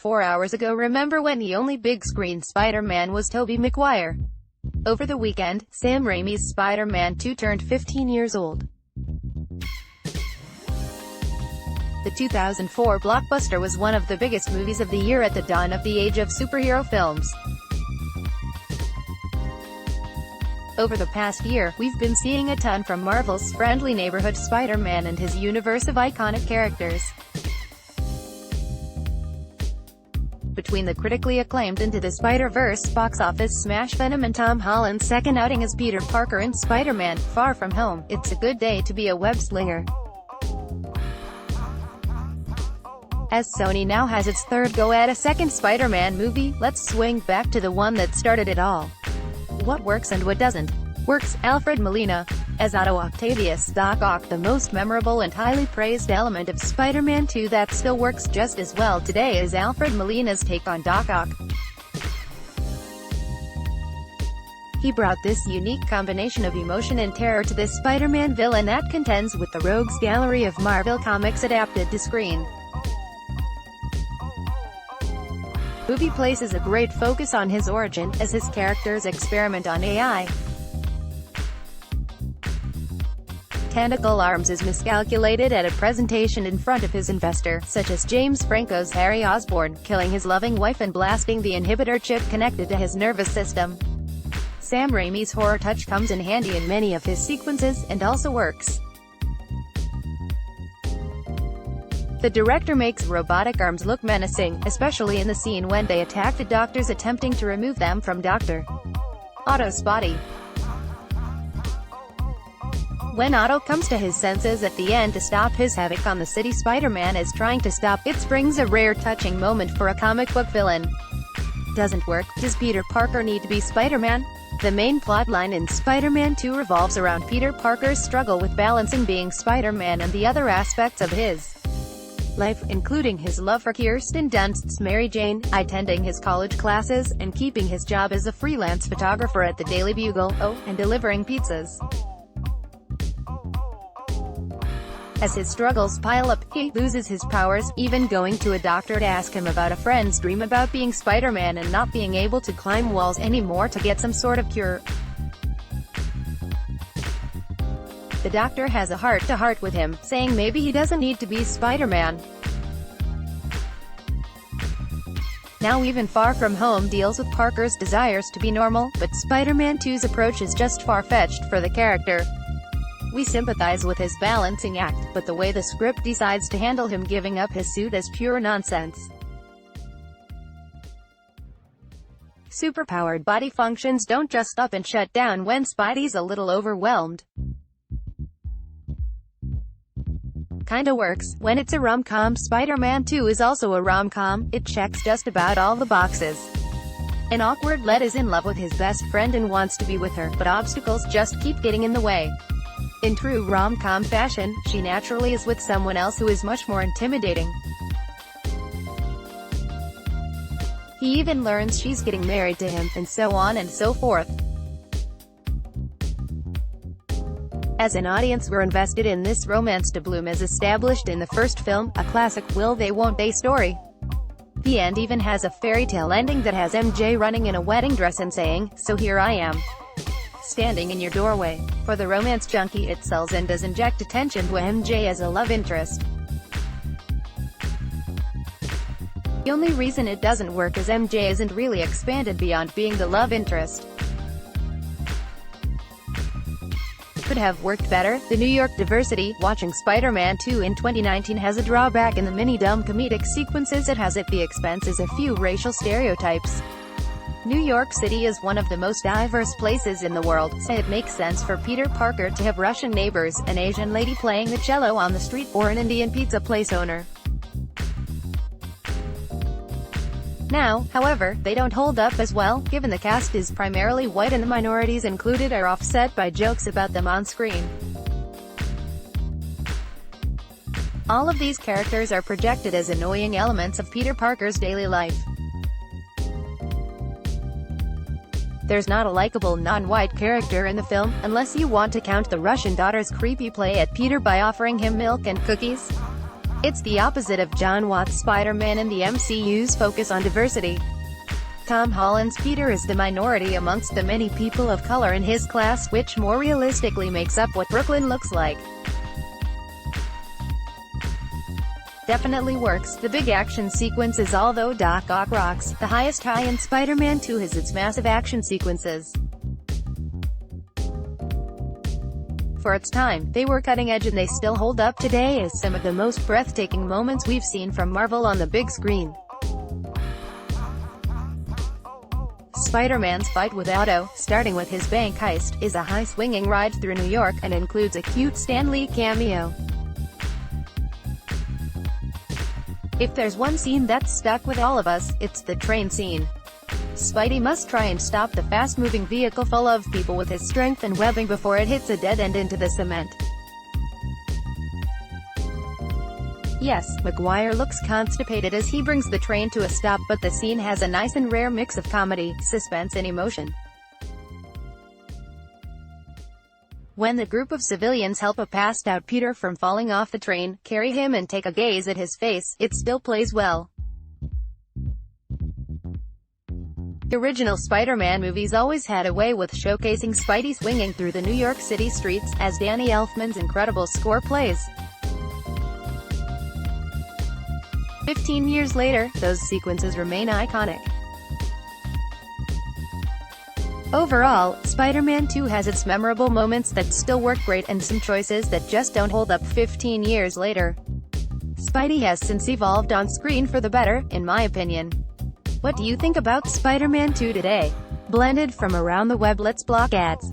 4 hours ago. Remember when the only big-screen Spider-Man was Tobey Maguire? Over the weekend, Sam Raimi's Spider-Man 2 turned 15 years old. The 2004 blockbuster was one of the biggest movies of the year at the dawn of the age of superhero films. Over the past year, we've been seeing a ton from Marvel's friendly neighborhood Spider-Man and his universe of iconic characters. Between the critically acclaimed Into the Spider-Verse box office smash, Venom, and Tom Holland's second outing as Peter Parker in Spider-Man: Far From Home, it's a good day to be a web-slinger. As Sony now has its third go at a second Spider-Man movie, let's swing back to the one that started it all. What works and what doesn't. Works: Alfred Molina as Otto Octavius Doc Ock, the most memorable and highly praised element of Spider-Man 2 that still works just as well today is Alfred Molina's take on Doc Ock. He brought this unique combination of emotion and terror to this Spider-Man villain that contends with the rogues gallery of Marvel Comics adapted to screen. The movie places a great focus on his origin, as his characters experiment on AI. Tentacle Arms is miscalculated at a presentation in front of his investor, such as James Franco's Harry Osborn, killing his loving wife and blasting the inhibitor chip connected to his nervous system. Sam Raimi's horror touch comes in handy in many of his sequences, and also works. The director makes robotic arms look menacing, especially in the scene when they attack the doctors attempting to remove them from Dr. Otto's body. When Otto comes to his senses at the end to stop his havoc on the city Spider-Man is trying to stop, it brings a rare touching moment for a comic book villain. Doesn't work. Does Peter Parker need to be Spider-Man? The main plotline in Spider-Man 2 revolves around Peter Parker's struggle with balancing being Spider-Man and the other aspects of his life, including his love for Kirsten Dunst's Mary Jane, attending his college classes, and keeping his job as a freelance photographer at the Daily Bugle, and delivering pizzas. As his struggles pile up, he loses his powers, even going to a doctor to ask him about a friend's dream about being Spider-Man and not being able to climb walls anymore to get some sort of cure. The doctor has a heart-to-heart with him, saying maybe he doesn't need to be Spider-Man. Now even Far From Home deals with Parker's desires to be normal, but Spider-Man 2's approach is just far-fetched for the character. We sympathize with his balancing act, but the way the script decides to handle him giving up his suit is pure nonsense. Superpowered body functions don't just up and shut down when Spidey's a little overwhelmed. Kinda works. When it's a rom-com, Spider-Man 2 is also a rom-com. It checks just about all the boxes. An awkward lad is in love with his best friend and wants to be with her, but obstacles just keep getting in the way. In true rom-com fashion, she naturally is with someone else who is much more intimidating. He even learns she's getting married to him, and so on and so forth. As an audience, we're invested in this romance to bloom as established in the first film, a classic will they won't they story. The end even has a fairy tale ending that has MJ running in a wedding dress and saying, "So here I am, standing in your doorway." For the romance junkie, it sells and does inject attention to MJ as a love interest. The only reason it doesn't work is MJ isn't really expanded beyond being the love interest. Could have worked better. The New York diversity. Watching Spider-Man 2 in 2019 has a drawback in the many dumb comedic sequences it has at the expense of a few racial stereotypes. New York City is one of the most diverse places in the world, so it makes sense for Peter Parker to have Russian neighbors, an Asian lady playing the cello on the street, or an Indian pizza place owner. Now, however, they don't hold up as well, given the cast is primarily white and the minorities included are offset by jokes about them on screen. All of these characters are projected as annoying elements of Peter Parker's daily life. There's not a likable non-white character in the film, unless you want to count the Russian daughter's creepy play at Peter by offering him milk and cookies. It's the opposite of John Watts' Spider-Man and the MCU's focus on diversity. Tom Holland's Peter is the minority amongst the many people of color in his class, which more realistically makes up what Brooklyn looks like. Definitely works. The big action sequences. Although Doc Ock rocks, the highest high in Spider-Man 2 has its massive action sequences. For its time, they were cutting edge and they still hold up today as some of the most breathtaking moments we've seen from Marvel on the big screen. Spider-Man's fight with Otto, starting with his bank heist, is a high-swinging ride through New York, and includes a cute Stan Lee cameo. If there's one scene that's stuck with all of us, it's the train scene. Spidey must try and stop the fast-moving vehicle full of people with his strength and webbing before it hits a dead end into the cement. Yes, Maguire looks constipated as he brings the train to a stop, but the scene has a nice and rare mix of comedy, suspense and emotion. When the group of civilians help a passed-out Peter from falling off the train, carry him and take a gaze at his face, it still plays well. The original Spider-Man movies always had a way with showcasing Spidey swinging through the New York City streets, as Danny Elfman's incredible score plays. 15 years later, those sequences remain iconic. Overall, Spider-Man 2 has its memorable moments that still work great and some choices that just don't hold up 15 years later. Spidey has since evolved on screen for the better, in my opinion. What do you think about Spider-Man 2 today? Blended from around the web. Let's block ads.